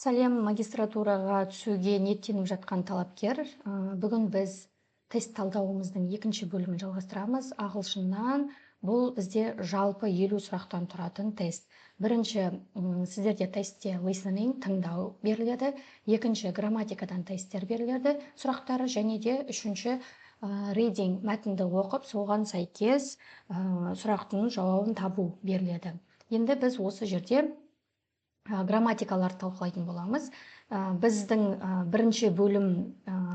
Сәлем, магистратураға түсуге ниеттеніп жатқан талапкер. Бүгін біз тест талдауымыздың екінші бөлімін жалғастырамыз. Ағылшыннан бұл бізде жалпы 50 сұрақтан тұратын тест. Бірінші, сіздерде тестте listening, тыңдау беріледі. Екінші, грамматикадан тесттер беріледі, сұрақтары, және де үшінші, reading, мәтінді оқып, соған сәйкес сұрақтың жауабын табу беріледі. Енді біз осы жерде грамматикаларды талқылайтын боламыз. Біздің бірінші бөлім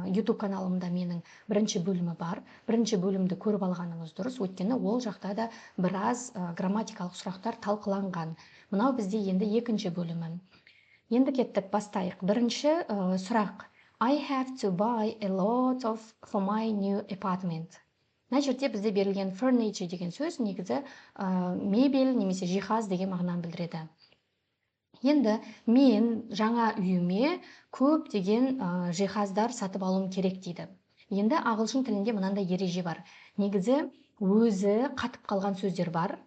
YouTube каналымда менің бірінші бөлімі бар. Бірінші бөлімді көріп алғаныңыз дұрыс, өйткені ол жақта да біраз грамматикалық сұрақтар талқыланған. Мынау бізде енді екінші бөлімі. Енді кеттік, бастайық. Бірінші сұрақ. I have to buy a lot for my new apartment. Мына жерде бізде берілген furniture деген сөз негізі мебель немесе жиһаз деген мағынаны білдіреді. Енді мен жаңа үйіме көп деген жиһаздар сатып алуым керек дейді. Енді ағылшын тілінде мынандай ереже бар. Негізі өзі қатып қалған сөздер бар.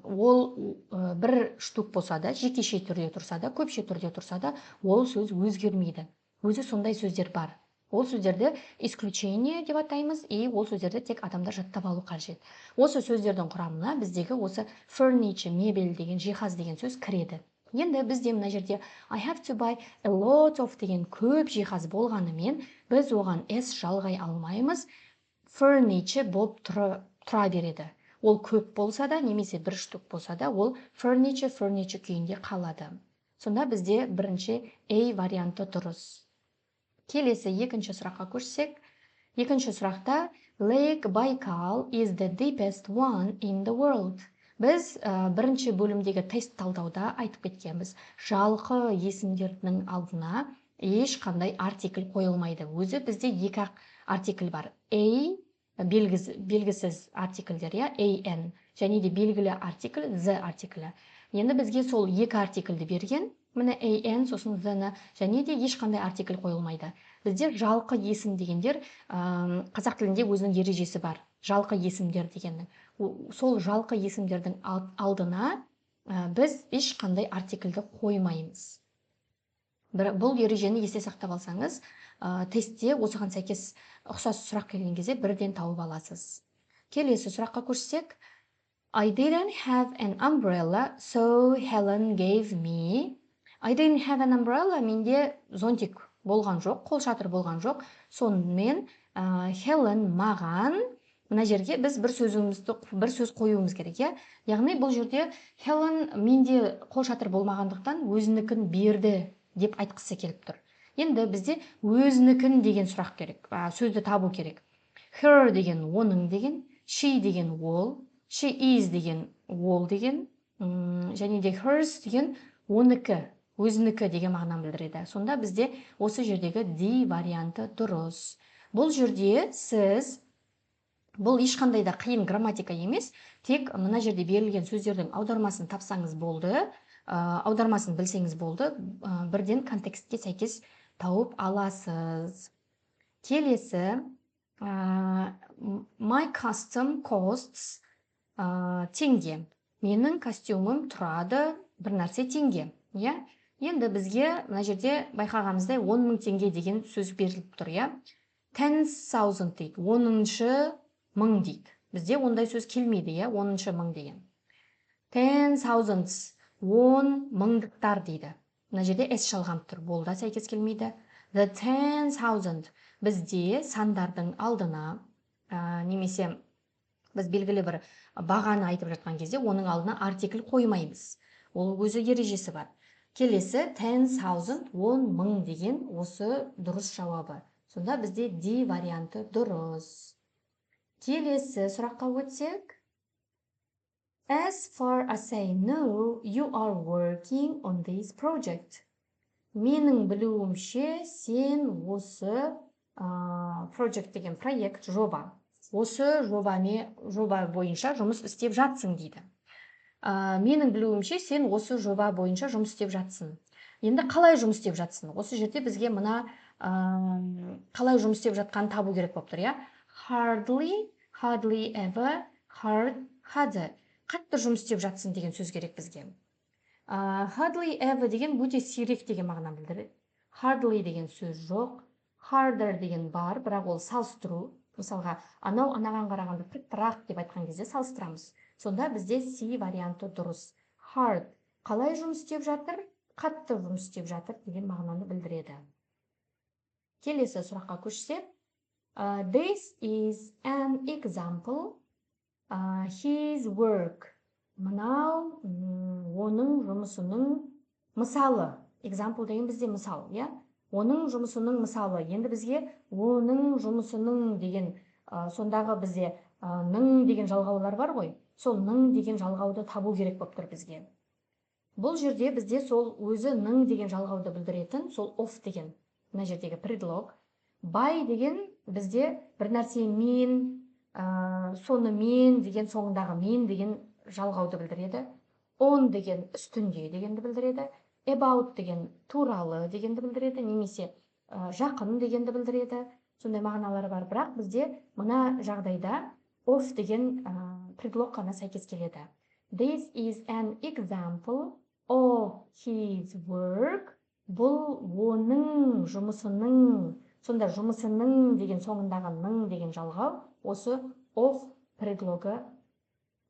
Ол бір штук болса да, жекеше түрде тұрса да, көпше түрде тұрса да, ол сөз өзгермейді. Өзі сондай сөздер бар. Ол сөздерді исключение деп атаймыз, ол сөздерді тек адамдар жаттап алу қажет. Осы сөздердің құрамына біздегі осы furniture, мебель деген, жиһаз деген сөз кіреді. Енді бізде мына жерде I have to buy a lot of деген көп жиһаз болғанымен, біз оған s жалғай алмаймыз, furniture болып тұра береді. Ол көп болса да, немесе бір штук болса да, ол furniture күйінде қалады. Сонда бізде бірінші A варианты дұрыс. Келесі екінші сұраққа көшсек, екінші сұрақта Lake Baikal is the deepest one in the world. Біз бірінші бөлімдегі тест талдауда айтып кеткенбіз. Жалқы есімдердің алдына ешқандай артикль қойылмайды. Өзі бізде екі артикль бар. Белгісіз артикльдер, an, және де белгілі артикль the артиклі. Енді бізге сол екі артикльді берген, міне an, сосын the-ні, және де ешқандай артикль қойылмайды. Бізде жалқы есім дегендер, қазақ тілінде өзінің ережесі бар. Жалқы есімдер дегеннің. Сол жалқы есімдердің алдына біз ешқандай артикльді қоймаймыз. Бұл ережені есте сақтап алсаңыз, тестте осыған сәйкес ұқсас сұрақ келген кезде бірден тауып аласыз. Келесі сұраққа көшсек, I didn't have an umbrella, so Helen gave me. I didn't have an umbrella, менде зонтик болған жоқ, қолшатыр болған жоқ. Сонымен Helen маған, мына жерге біз бір сөз қоюымыз керек, яғни бұл жерде Helen менде қолшатыр болмағандықтан өзінікін берді деп айтқысы келіп тұр. Енді бізде өзінікін деген сұрақ керек, сөзді табу керек. Her деген оның деген, she деген ол, she is деген ол деген, және де hers деген оныкі, өзінікі деген мағынаны білдіреді. Сонда бізде осы жердегі D варианты дұрыс. Бұл жерде сіз, бұл ешқандай да қиын грамматика емес, тек мына жерде берілген сөздердің аудармасын тапсаңыз болды, аудармасын білсеңіз болды, бірден контекстке сәйкес тауып аласыз. Келесі, my costume costs теңге. Менің костюмым тұрады бір нәрсе теңге. Енді бізге мына жерде байқағанымыздай 10.000 теңге деген сөз беріліп тұр. 10,000 дейді, 10-шы мың дейді. Бізде ондай сөз келмейді, 10-шы мың деген. 10,000, 10 мыңдықтар дейді. Мына жерде s жалғанып тұр, бұл да сәйкес келмейді. The 10,000 бізде сандардың алдына, немесе біз белгілі бір бағаны айтып жатқан кезде, оның алдына артикль қоймаймыз. Ол өзі ережесі бар. Келесі 10,000, 10 мың деген осы дұрыс жауабы. Сонда бізде D варианты дұрыс. Келесі сұраққа өтсек. As far as I know, you are working on this project. Менің білуімше, сен осы project деген проект, жоба. Осы жоба бойынша жұмыс істеп жатсың дейді. Менің білуімше, сен осы жоба бойынша жұмыс істеп жатсың. Енді қалай жұмыс істеп жатсың? Осы жерде бізге мына қалай жұмыс істеп жатқанын табу керек болып тұр, Hardly ever, harder. Қатты жұмыс істеп жатсың деген сөз керек бізге. Hardly ever деген өте сирек деген мағынаны білдіреді. Hardly деген сөз жоқ. Harder деген бар, бірақ ол салыстыру. Мысалға, анау анаған қарағанда тыртырақ деп айтқан кезде салыстырамыз. Сонда бізде C варианты дұрыс. Hard қалай жұмыс істеп жатыр? Қатты жұмыс істеп жатыр деген мағынаны білдіреді. Келесі сұраққа көшсек, this is an example. His work. Мынау оның жұмысының мысалы. Example деген бізде мысал, иә? Оның жұмысының мысалы. Енді бізге оның жұмысының деген сондағы бізде ның деген жалғаулар бар ғой. Сол ның деген жалғауды табу керек болып тұр бізге. Бұл жерде бізде сол өзі ның деген жалғауды білдіретін, сол of деген, мына жердегі предлог. By деген бізде бір нәрсе мен, соны мен деген соңындағы мен деген жалғауды білдіреді. On деген үстінде дегенді білдіреді. About деген туралы дегенді білдіреді, немесе жақын дегенді білдіреді. Сондай мағыналары бар, бірақ бізде мына жағдайда of деген предлог қана сәйкес келеді. This is an example of his work. Бұл оның жұмысының, сонда жұмысының деген соңындағы ның деген жалғау, осы of предлогы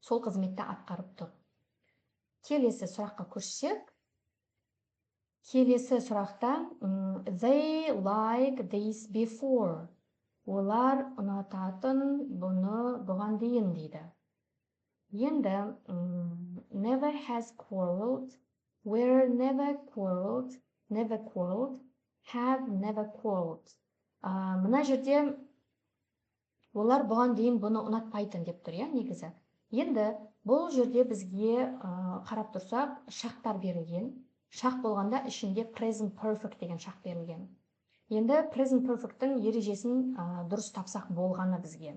сол қызметті атқарып тұр. Келесі сұраққа көшсек, келесі сұрақта they like this before. Олар ұнататын бұны бұған дейін дейді. Енді never has quarreled, were never quarreled, have never quarreled. Мына жерде олар бұған дейін бұны ұнатпайтын деп тұр, негізі. Енді бұл жерде бізге қарап тұрсақ, шақтар берілген. Шақ болғанда ішінде present perfect деген шақ берілген. Енді present perfect'тің ережесін дұрыс тапсақ болғаны бізге.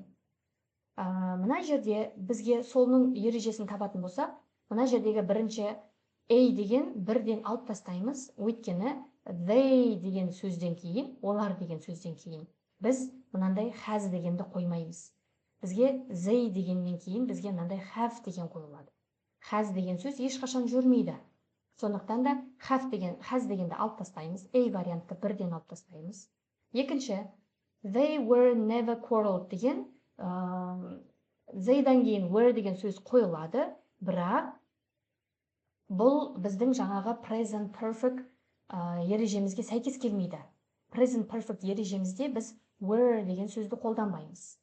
Мына жерде бізге солның ережесін табатын болсақ, мына жердегі бірінші A деген бірден алып тастаймыз, өйткені they деген сөзден кейін, олар деген сөзден кейін біз мынандай has дегенді қоймаймыз. Бізге they дегеннен кейін бізге мынандай have деген қойылады. Has деген сөз ешқашан жүрмейді. Сондықтан да has дегенді алып тастаймыз, A вариантты бірден алып тастаймыз. Екінші, they were never quarreled деген, they'дан кейін were деген сөз қойылады, бірақ бұл біздің жаңағы present perfect ережемізге сәйкес келмейді. Present perfect ережемізде біз were деген сөзді қолданбаймыз.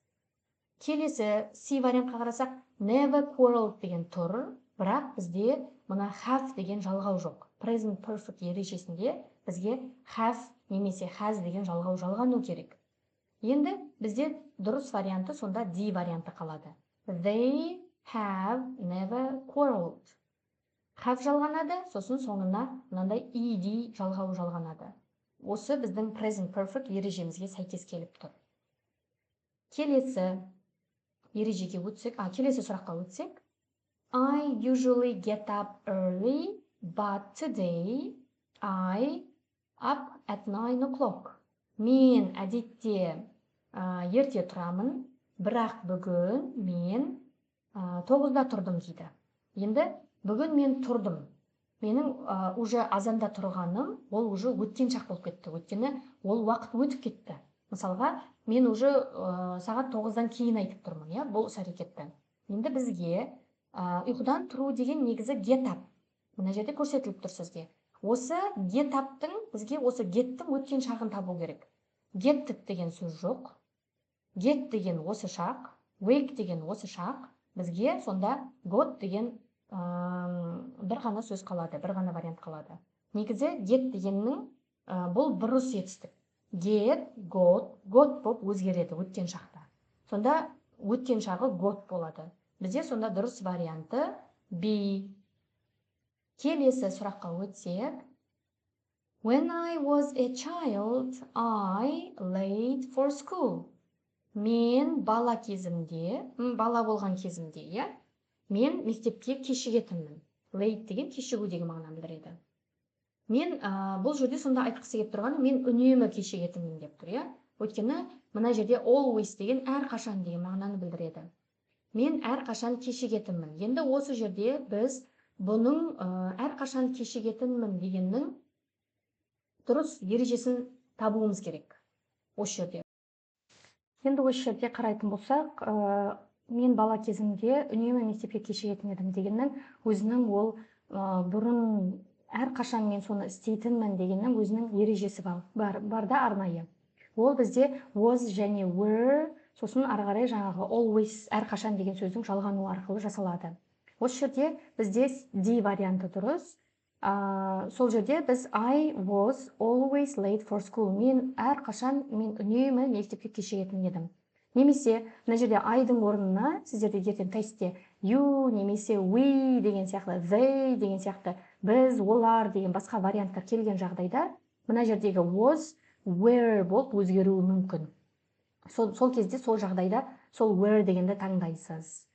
Келесі C вариантқа қарасақ, never quarreled деген тұр, бірақ бізде мұна have деген жалғау жоқ. Present perfect ережесінде бізге have немесе has деген жалғау жалғану керек. Енді бізде дұрыс варианты сонда D варианты қалады. They have never quarreled. Have жалғанады, сосын соңына мынандай ed жалғау жалғанады. Осы біздің present perfect ережемізге сәйкес келіп тұр. Келесі ережеге өтсек, келесі сұраққа өтсек. I usually get up early, but today I up at 9 o'clock. Мен әдетте ерте тұрамын, бірақ бүгін мен 9-да тұрдым дейді. Енді бүгін мен тұрдым. Менің уже азанда тұрғаным, ол уже өткен шақ болып кетті. Өткені ол уақыт өтіп кетті. Мысалға, мен уже сағат 9-дан кейін айтып тұрмын, бұл іс-әрекетті. Енді бізге ұйқыдан тұру деген негізі get up. Мына жерде көрсетіліп тұр сізге. Осы get up-тың бізге осы get-тің өткен шағын табу керек. Get деген сөз жоқ. Get деген осы шақ, wake деген осы шақ. Бізге сонда got деген бір ғана сөз қалады, бір ғана вариант қалады. Негізі get дегеннің бұл бұрыс етістік. Get, got болып өзгереді өткен шақта. Сонда өткен шағы got болады. Бізде сонда дұрыс варианты B. Келесі сұраққа өтсек. When I was a child, I late for school. Мен бала болған кезімде, мен мектепке кешігетінмін. Late деген кешігу деген мағынаны білдіреді. Мен бұл жерде сонда айтқысы келіп тұрғаны, мен үнемі кешігетінмін деп тұр, Өйткені мына жерде always деген әрқашан деген мағынаны білдіреді. Мен әрқашан кешігетінмін. Енді осы жерде біз Бұның әрқашан кешігетінмін дегеннің дұрыс ережесін табуымыз керек осы жерде. Енді осы жерде қарайтын болсақ, мен бала кезімде үнемі мектепке кешігетін едім дегеннің өзінің ол бұрын әрқашан мен соны істейтінмін дегеннің өзінің ережесі бар да арнайы. Ол бізде was және were, сосын ары қарай жаңағы always әрқашан деген сөздің жалғану арқылы жасалады. Осы жерде бізде D варианты дұрыс. Сол жерде біз I was always late for school. Мен үнемі мектепке кешігетін едім. Немесе мына жерде I-дың орнына сіздерде ертең тестте you немесе we деген сияқты, they деген сияқты, біз, олар деген басқа варианттар келген жағдайда мына жердегі was, were болып өзгеруі мүмкін. Сол кезде, сол жағдайда сол were дегенді таңдайсыз.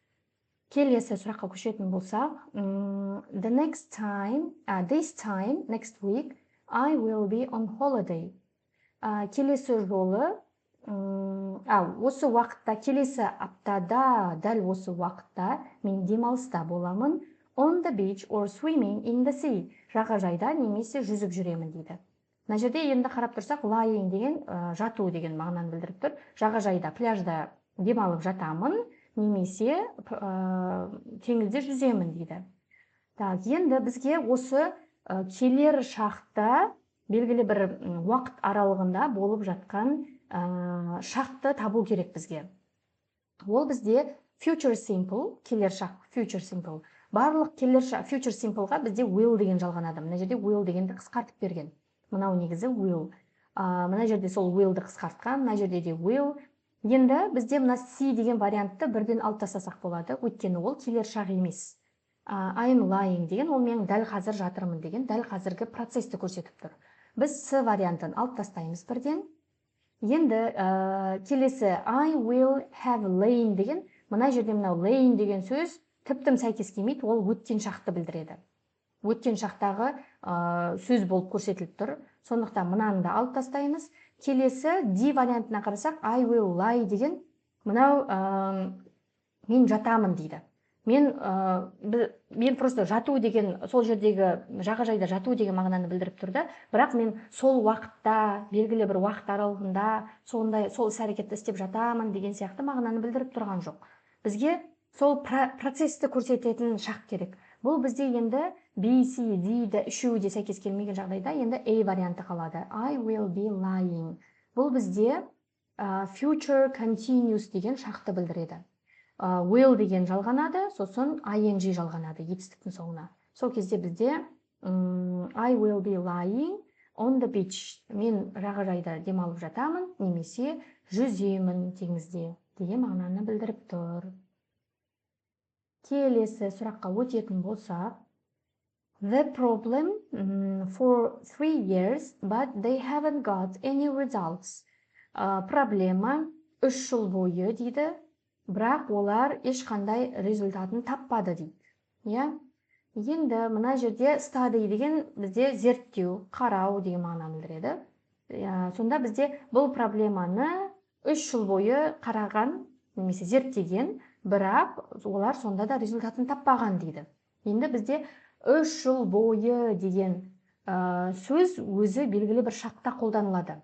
Келесі сұраққа көшетін болсақ, this time, next week, I will be on holiday. Келесі жолы, осы уақытта, келесі аптада, дәл осы уақытта мен демалыста боламын. On the beach or swimming in the sea. Жағажайда немесе жүзіп жүремін дейді. Мына жерде енді қарап тұрсақ, lying деген жату деген мағынаны білдіріп тұр. Жағажайда, пляжда демалып жатамын, немесе теңізде жүземін дейді. Енді бізге осы келер шақта белгілі бір уақыт аралығында болып жатқан шақты табу керек бізге. Ол бізде future simple, келер шақ, future simple. Барлық келер шақ, future simpleға бізде will деген жалғанады. Мына жерде will дегенді қысқартып берген. Мынау негізі will. Мына жерде сол willді қысқартқан, мына жерде де will. Енді бізде мына C деген вариантты бірден алып тастасақ болады, өйткені ол келер шақ емес. I'm lying деген, ол мен дәл қазір жатырмын деген, дәл қазіргі процесті көрсетіп тұр. Біз C вариантын алып тастаймыз бірден. Енді келесі I will have lain деген, мына жерде мынау lain деген сөз тіптім сәйкес келмейді, ол өткен шақты білдіреді. Өткен шақтағы сөз болып көрсетіліп тұр. Сондықтан мынаны да алып тастаймыз. Келесі D вариантына қарасақ, I will lie деген, мынау мен жатамын дейді. Мен просто жату деген, сол жердегі жағажайда жату деген мағынаны білдіріп тұрды. Бірақ мен сол уақытта, белгілі бір уақыт аралығында сол іс-әрекетті істеп жатамын деген сияқты мағынаны білдіріп тұрған жоқ. Бізге сол процесті көрсететін шақ керек. Бұл бізде енді B, C, D үшеуі де сәйкес келмеген жағдайда енді A варианты қалады. I will be lying. Бұл бізде future continuous деген шақты білдіреді. Will деген жалғанады, сосын ing жалғанады етістіктің соңына. Сол кезде бізде I will be lying on the beach. Мен жағажайда демалып жатамын, немесе жүземін теңізде деген мағынаны білдіріп тұр. Келесі сұраққа өтетін болсақ, the problem for 3 years, but they haven't got any results. Проблема 3 жыл бойы дейді, бірақ олар ешқандай результатын таппады дейді. Енді мына жерде study деген бізде зерттеу, қарау деген мағынаны білдіреді. Сонда бізде бұл проблеманы 3 жыл бойы қараған, немесе зерттеген, бірақ олар сонда да результатын таппаған дейді. Енді бізде 3 жыл бойы деген сөз өзі белгілі бір шақта қолданылады.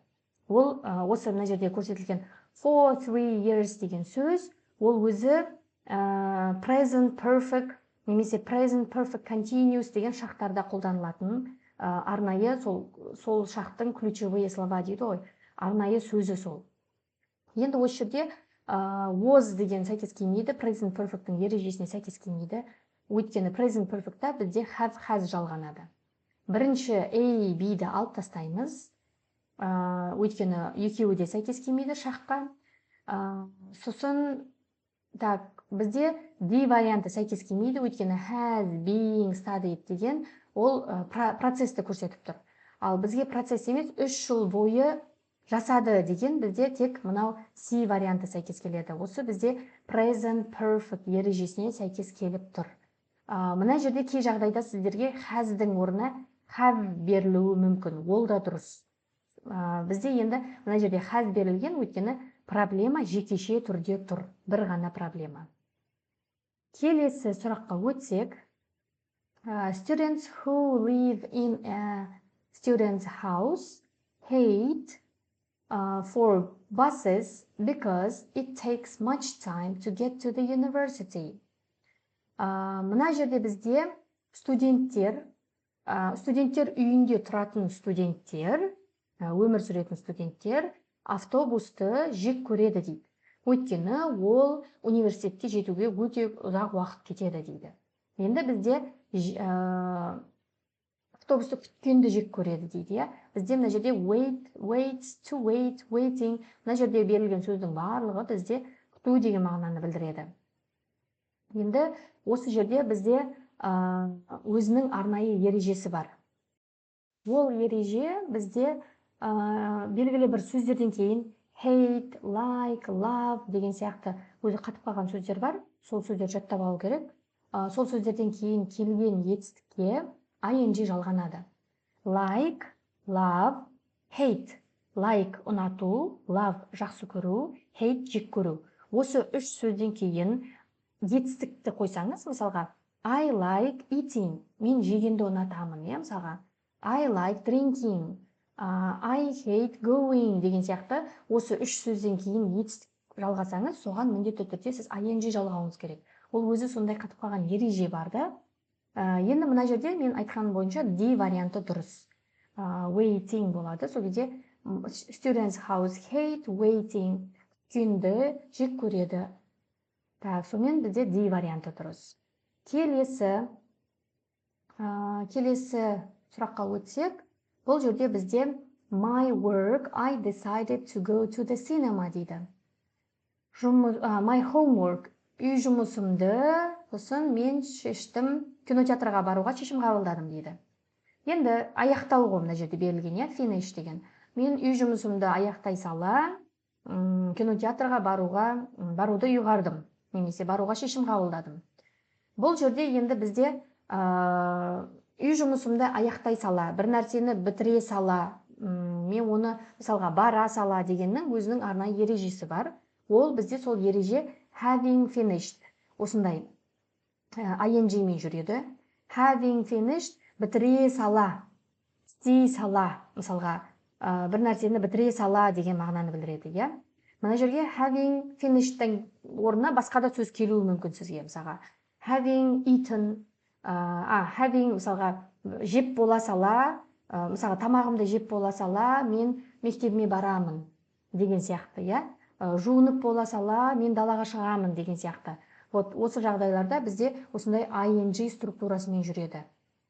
Ол осы мына жерде көрсетілген for 3 years деген сөз, ол өзі present perfect немесе present perfect continuous деген шақтарда қолданылатын арнайы сол шақтың ключевые слова дейді ғой, арнайы сөзі сол. Енді осы жерде was деген сәйкес келмейді, present perfect'ің ережесіне сәйкес келмейді. Өйткені present perfect'та бізде have, has жалғанады. Бірінші A, B'ді алып тастаймыз. Өйткені екеуі де сәйкес келмейді шаққа. Сосын бізде D варианты сәйкес келмейді, өйткені has, being, studied деген ол процесті көрсетіп тұр. Ал бізге процесс емес 3 жыл бойы жасады деген бізде тек мынау C варианты сәйкес келеді. Осы бізде present perfect ережесіне сәйкес келіп тұр. Мына жерде кей жағдайда сіздерге has-дің орнына have берілуі мүмкін. Ол да дұрыс. Бізде енді мына жерде has берілген, өйткені проблема жекеше түрде тұр. Бір ғана проблема. Келесі сұраққа өтсек, Students who live in a student's house hate for buses because it takes much time to get to the university. Мына жерде бізде студенттер үйінде тұратын студенттер, өмір сүретін студенттер автобусты жек көреді дейді. Өйткені ол университетке жетуге өте ұзақ уақыт кетеді дейді. Енді бізде автобусты күткенді жек көреді дейді. Бізде мына жерде wait, waits, to wait, waiting. Мына жерде берілген сөздің барлығы бізде күту деген мағынаны білдіреді. Енді осы жерде бізде өзінің арнайы ережесі бар. Ол ереже бізде белгілі бір сөздерден кейін hate, like, love деген сияқты өзі қатып қалған сөздер бар. Сол сөздер жаттап алу керек. Сол сөздерден кейін келген етістікке ing жалғанады. Like, love, hate. Like ұнату, love жақсы көру, hate жек көру. Осы үш сөзден кейін етістікті қойсаңыз, мысалға I like eating. Мен жегенді ұнатамын, мысалға I like drinking. I hate going деген сияқты осы үш сөзден кейін етістік жалғасаңыз, соған міндетті түрде сіз ing жалғауыңыз керек. Ол өзі сондай қатып қалған ереже барды. Енді мына жерде мен айтқаным бойынша D варианты дұрыс. Waiting болады. Сол кезде students house hate waiting. Күнді жек көреді. Сонымен бізде D варианты дұрыс. Келесі сұраққа өтсек, бұл жерде бізде my work, I decided to go to the cinema дейді. My homework, үй жұмысымды, сосын мен шештім кинотеатрға баруға шешім қабылдадым дейді. Енді аяқтау ғой мына жерде берілген, finish деген. Мен үй жұмысымды аяқтай сала, кинотеатрға баруды ұйғардым, немесе баруға шешім қабылдадым. Бұл жерде енді бізде үй жұмысымды аяқтай сала, бір нәрсені бітіре сала, мен оны мысалға бара сала дегеннің өзінің арнайы ережесі бар. Ол бізде сол ереже having finished. Осындай ing мен жүреді. Having finished, бітіре сала, істей сала, мысалға бір нәрсені бітіре сала деген мағынаны білдіреді. Мына жерге having finished'тің орнына басқа да сөз келуі мүмкін сізге, мысалға having eaten, having мысалға жеп бола сала, мысалға тамағымды жеп бола сала, мен мектебіме барамын деген сияқты, жуынып бола сала, мен далаға шығамын деген сияқты. Осы жағдайларда бізде осындай ing структурасымен жүреді.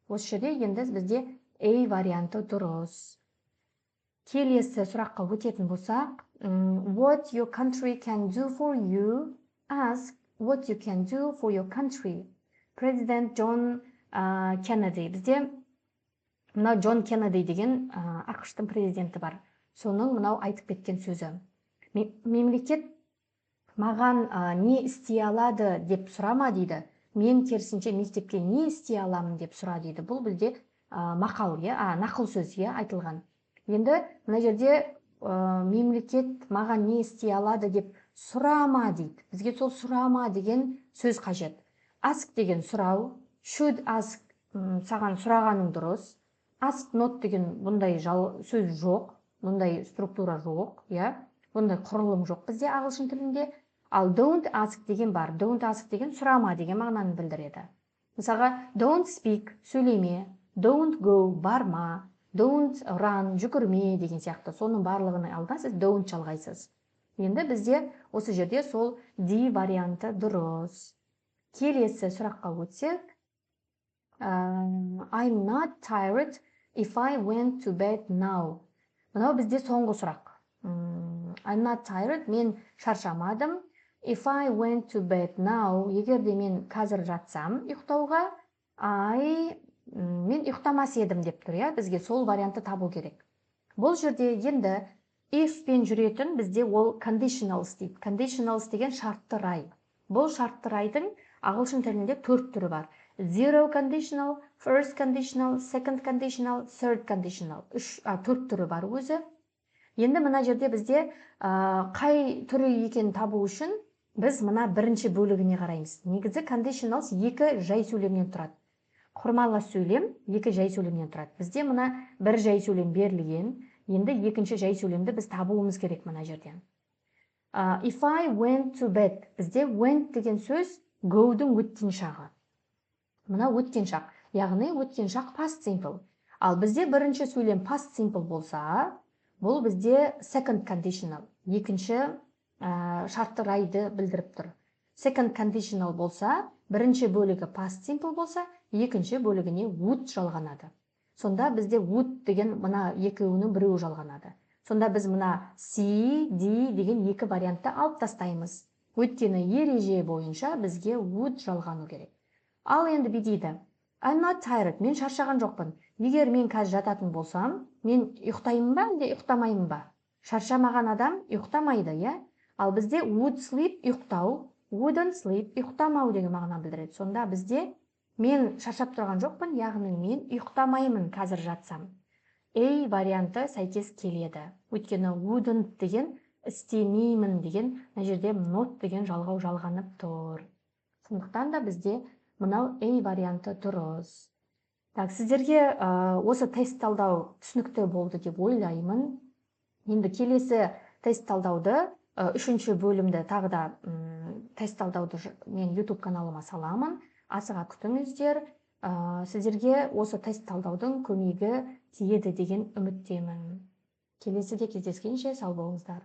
Осы жерде енді бізде A варианты дұрыс. Келесі сұраққа өтетін болсақ, what your country can do for you, ask what you can do for your country. Президент Джон Кеннеди. Бізде мынау Джон Кеннеди деген ақш-тың президенті бар. Соның мынау айтып кеткен сөзі. Мемлекет маған не істей алады деп сұрама дейді. Мен керісінше мектепке не істей аламын деп сұра дейді. Бұл бізде мақал, нақыл сөз айтылған. Енді мына жерде мемлекет маған не істей алады деп сұрама дейді. Бізге сол сұрама деген сөз қажет. Ask деген сұрау, should ask саған сұрағаның дұрыс. Ask not деген бұндай сөз жоқ, бұндай структура жоқ, бұндай құрылым жоқ бізде ағылшын тілінде. Ал don't ask деген бар. Don't ask деген сұрама деген мағынаны білдіреді. Мысалға don't speak, сөйлеме, don't go, барма, don't run, жүгірме деген сияқты. Соның барлығының алдына сіз don't жалғайсыз. Енді бізде осы жерде сол D варианты дұрыс. Келесі сұраққа өтсек, I'm not tired if I went to bed now. Мынау бізде соңғы сұрақ. I'm not tired, мен шаршамадым. If I went to bed now, егер де мен қазір жатсам ұйықтауға, мен ұйықтамас едім деп тұр, бізге сол вариантты табу керек. Бұл жерде енді if пен жүретін бізде ол conditionals дейді. Conditionals деген шартты рай. Бұл шартты райдың ағылшын тілінде 4 түрі бар. Zero conditional, first conditional, second conditional, third conditional. 4 түрі бар өзі. Енді мына жерде бізде қай түрі екенін табу үшін біз мына бірінші бөлігіне қараймыз. Негізі conditionals екі жай сөйлемнен тұрады. құрмалы сөйлем екі жай сөйлемнен тұрады. Бізде мына бір жай сөйлем берілген, енді екінші жай сөйлемді біз табуымыз керек мына жерден. If I went to bed, бізде went деген сөз go-дің өткен шағы. Мына өткен шақ, яғни өткен шақ past simple. Ал бізде бірінші сөйлем past simple болса, бұл бізде second conditional, екінші шартты райды білдіріп тұр. Second conditional болса, бірінші бөлігі past simple болса, екінші бөлігіне would жалғанады. Сонда бізде would деген мына екеуінің біреуі жалғанады. Сонда біз мына C, D деген екі вариантты алып тастаймыз. Өйткені ереже бойынша бізге would жалғану керек. Ал енді дейді, I'm not tired, мен шаршаған жоқпын. Егер мен қазір жататын болсам, мен ұйықтаймын ба, әлде ұйықтамаймын ба? Шаршамаған адам ұйықтамайды, иә? Ал бізде would sleep ұйықтау, wouldn't sleep ұйықтамау деген мағына білдіреді. Сонда бізде мен шаршап тұрған жоқпын, яғни мен ұйықтамаймын қазір жатсам. A варианты сәйкес келеді. Өйткені wouldn't деген істемеймін деген, мына жерде not деген жалғау жалғанып тұр. Сондықтан да бізде мынау A варианты дұрыс. Так, сіздерге осы тест талдау түсінікті болды деп ойлаймын. Енді келесі тест талдауды, үшінші бөлімді тағы да тест талдауды мен YouTube каналыма саламын. Асыға күтіңіздер. Сіздерге осы тест талдаудың көмегі тиеді деген үміттемін. Келесіде кездескенше сау болыңыздар.